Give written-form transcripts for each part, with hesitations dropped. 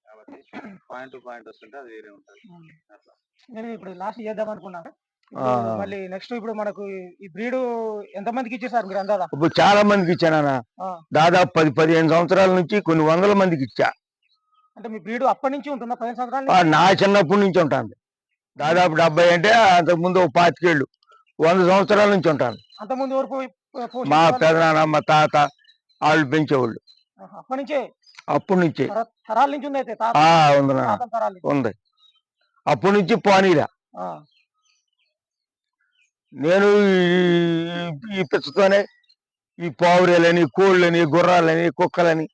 కాబట్టి point to point వస్తుంటే అది వేరే ఉంటుంది. అట్లా. నేను ఇప్పుడు లాస్ట్ చేద్దాం అనుకున్నాను. ఇప్పుడు మళ్ళీ నెక్స్ట్ ఇప్పుడు మనకు ఈ బ్రీడ్ ఎంతమందికి ఇచ్చేసారు మీరు అందాదా? ఇప్పుడు చాలా మందికి ఇచ్చానన్న. దాదాపు 10-15 సంవత్సరాల నుంచి కొన్ని వందల మందికి ఇచ్చా. అంటే మీ బ్రీడ్ అప్పటి నుంచి ఉంటుందా? 15 సంవత్సరాల నా చిన్నప్పటి నుంచి ఉంటాను. దాదాపు 70 అంటే అంతకుముందు 25 ఏళ్ళు 100 సంవత్సరాల నుంచి ఉంటాను. అంతకుముందు వరకు మా పెదనాన్న మా తాత వాళ్ళు పెంచేవాళ్ళు అప్పటి నుంచే తరాల నుంచి ఉంది. అయితే ఉంది అప్పటి నుంచి పోనీరా. నేను ఈ పిచ్చతోనే ఈ పావురేలని, కోళ్ళని, గుర్రాలని, కుక్కలని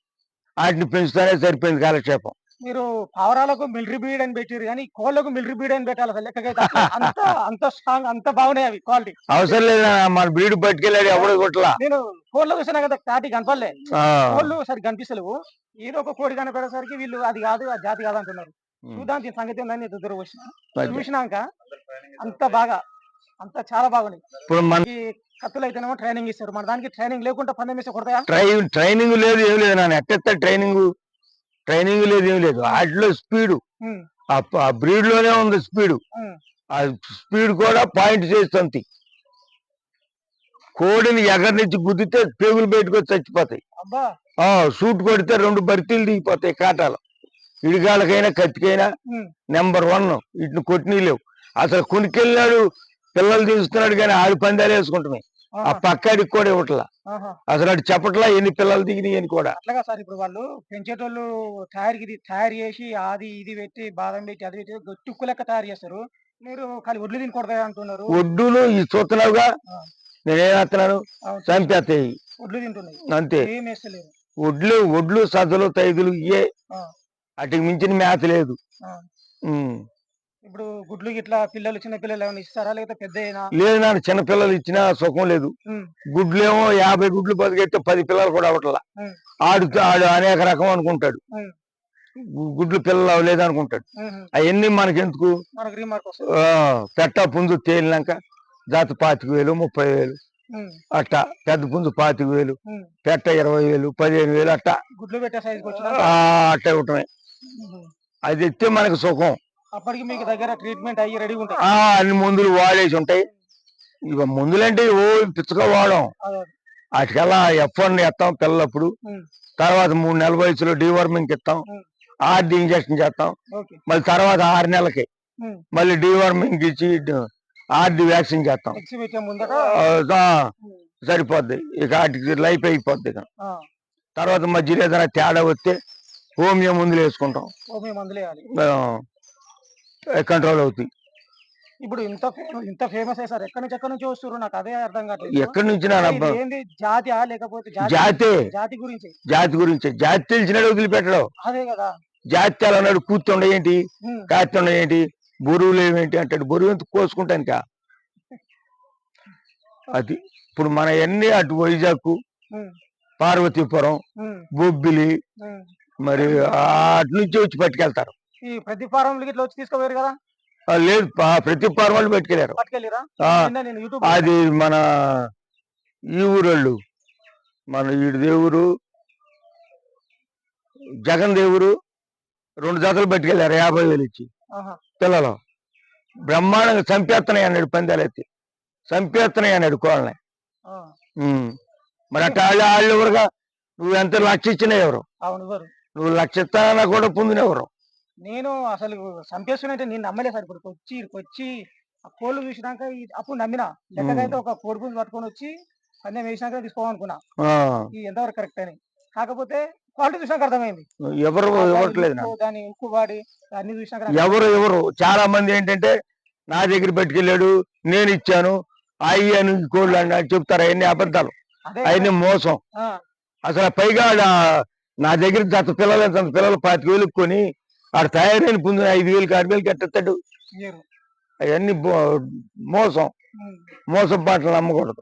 వాటిని పెంచుతానే సరిపోయింది కాలక్షేపం. మీరు పావురాలకు మిలిటరీ బ్రీడ్ అని పెట్టారు కానీ కోళ్ళకు మిలిటరీ బ్రీడ్ అని పెట్టాలి. అసలు లెక్కకైతే అంత అంత స్ట్రాంగ్, అంత బాగున్నాయి అవి క్వాలిటీ. అవసరం లేదు, మన బ్రీడ్ పట్టుకెళ్ళాడు ఎవడు కొట్టలా. నేను కోళ్ళు చూసినా కదా, తాటి కనపడలే, కోళ్ళు సరి కనిపిస్తలేవు. ఏదో ఒక కోడి కనపడేసరికి వీళ్ళు అది కాదు, ఆ జాతి కాదు అంటున్నారు. చూద్దాం దీని సంగతి ఉందని ఎదురు చూసినాక అంత బాగా అంత చాలా బాగున్నాయి. ఇప్పుడు మనకి కత్తులు అయితేనేమో ట్రైనింగ్ ఇస్తారు, మన దానికి ట్రైనింగ్ లేకుండా పందెం వేస్తే కొడతాయా? ట్రైనింగ్ లేదు, ఏం లేదు నాన్న. ఎట్ట ట్రైనింగ్ లేదు, ఏం లేదు. వాటిలో స్పీడ్ ఆ బ్రీడ్ లోనే ఉంది స్పీడ్. ఆ స్పీడ్ కూడా పాయింట్ చేస్తుంది. కోడిని ఎగరి నుంచి గుద్దితే పేగులు బయటకు వచ్చి చచ్చిపోతాయి. షూట్ కొడితే 2 బర్తీలు దిగిపోతాయి కాటాలు. ఇడిగాళ్ళకైనా కత్తికైనా నెంబర్ 1. వీటిని కొట్టినీ లేవు. అసలు కొనుకెళ్ళినాడు, పిల్లలు తీస్తున్నాడు కానీ ఆడి పందాలు వేసుకుంటున్నాయి. ఆ పక్కడికి కూడా ఇవ్వట్లా. అసలు అటు చెప్పట్లా ఎన్ని పిల్లలు దిగినాయి అని కూడా. అట్లాగా సార్, ఇప్పుడు వాళ్ళు పెంచేటోళ్ళు తయారు చేసి అది ఇది పెట్టి బాదం పెట్టి అది పెట్టి తుక్కు లెక్క తయారు చేస్తారు. మీరు ఖాళీ ఒడ్లు తిని కొడతాయి అంటున్నారు. ఒడ్డులు ఈ చూస్తున్నావుగా, నేనేస్తున్నాను చంపేస్తాయి. ఒడ్లు తింటున్నాయి అంతే. ఏం వేస్తలేదు. ఒడ్లు సజ్జలు తైదులు ఇయే, అటుకి మించిన మేత లేదు. ఇప్పుడు గుడ్లు ఇట్లా పిల్లలు, చిన్న పిల్లలు ఏమైనా ఇస్తారా లేకపోతే పెద్ద? లేదు నాన్న, చిన్న పిల్లలు ఇచ్చినా సుఖం లేదు. గుడ్లు ఏమో 50 గుడ్లు బతికైతే 10 పిల్లలు కూడా అవట్లా. ఆడు అనేక రకం అనుకుంటాడు, గుడ్లు పిల్లలు అవ్వలేదు అనుకుంటాడు. అవన్నీ మనకెందుకు? పెట్ట పుంజు తేలినాక జాత 25,000 30,000 అట్టా. పెద్ద పుంజు 25,000, పెట్ట 20,000 15,000 అట్టా. గుడ్లు పెట్టే సైజుకి అట్ట ఇవ్వటమే. అది ఇస్తే మనకు సుఖం. అప్పటికి మీకు దగ్గర ట్రీట్మెంట్ అయ్యి రెడీ ఉంటాయి. అన్ని మందులు వాడేసి ఉంటాయి. ఇక మందులంటే ఓ పిచ్చగా వాడం. వాటికల్లా F1 ఎత్తాం పిల్లప్పుడు. తర్వాత 3 నెలల వయసులో డీవర్మింగ్ ఇస్తాం, ఆర్డి ఇంజక్షన్ చేస్తాం. మళ్ళీ తర్వాత 6 నెలలకి మళ్ళీ డీవర్మింగ్ ఇచ్చి ఆర్డి వ్యాక్సిన్ చేస్తాం. సరిపోద్ది. ఇక వాటికి లైఫ్ అయిపోద్ది. ఇక తర్వాత మధ్యలో ఏదైనా తేడా వస్తే హోమియో మందులు వేసుకుంటాం, కంట్రోల్ అవుతాయి. ఇప్పుడు ఇంత ఫేమస్ అయ్యి సార్, ఎక్కడి నుంచి వస్తున్నారు? నాకు అదే అర్థం కావట్లేదు. ఎక్కడి నుంచి? జాతి లేకపోతే జాతి గురించి జాతి తెలిసినాడు వదిలిపెట్టడం. అదే కదా, జాతి అలా అన్నాడు. కూర్చుండ ఏంటి, కాస్తుండ ఏంటి, బరువులు ఏమేంటి అంటాడు. బరువు ఎంత కోసుకుంటానికా? అది ఇప్పుడు మన ఎన్ని అటు వైజాగ్, పార్వతీపురం, బొబ్బిలి, మరి అటు నుంచి వచ్చి పట్టుకెళ్తారు. ఈ ప్రతి ఫారం ఇట్లా వచ్చి తీసుకోపోయారు కదా? లేదు, ప్రతి ఫారం వాళ్ళు పట్టుకెళ్ళారు. అది మన ఈ ఊరోళ్ళు, మన ఈడు దేవురు జగన్ దేవురు 2 జతలు పట్టుకెళ్ళారు 50,000 ఇచ్చి. పిల్లలు బ్రహ్మాండంగా చంపేస్తున్నాయి అన్నాడు. పందాలు ఎత్తి చంపేస్తున్నాయి అన్నాడు కోళ్ళని. మరి అట్లా వాళ్ళు ఎవరుగా? నువ్వు ఎంత లక్ష ఇచ్చినా ఎవరు? నువ్వు లక్ష ఇస్తానన్నా కూడా పొందినెవరు? నేను అసలు చంపేస్తున్నట్టే నేను నమ్మలేదు సార్. ఇప్పుడు వచ్చి ఆ కోళ్ళు చూసినాక అప్పుడు నమ్మినా. లెక్కకైతే ఒక కోడి పుంజు పట్టుకొని వచ్చి పందెం వేసినాక తీసుకోవాలనుకున్నా ఇది ఎంతవరకు కరెక్ట్ అని. కాకపోతే క్వాలిటీ చూసినాక అర్థమైంది. ఎవరు ఇవ్వట్లేదు, దాని ఉక్కు వాడి అన్ని చూసినాక ఎవరు చాలా మంది ఏంటంటే నా దగ్గర పట్టుకెళ్ళాడు, నేను ఇచ్చాను, అయ్యాను కోళ్ళు అని చెప్తారు. అవన్నీ అబద్ధాలు, అవన్నీ మోసం. అసలు పైగా నా దగ్గర జత పిల్లలు 25,000 కొని ఆడు తయారైన పుంజు 5,000 6,000 కట్టేస్తాడు. అవన్నీ మోసం. మోసం పాటలు నమ్మకూడదు.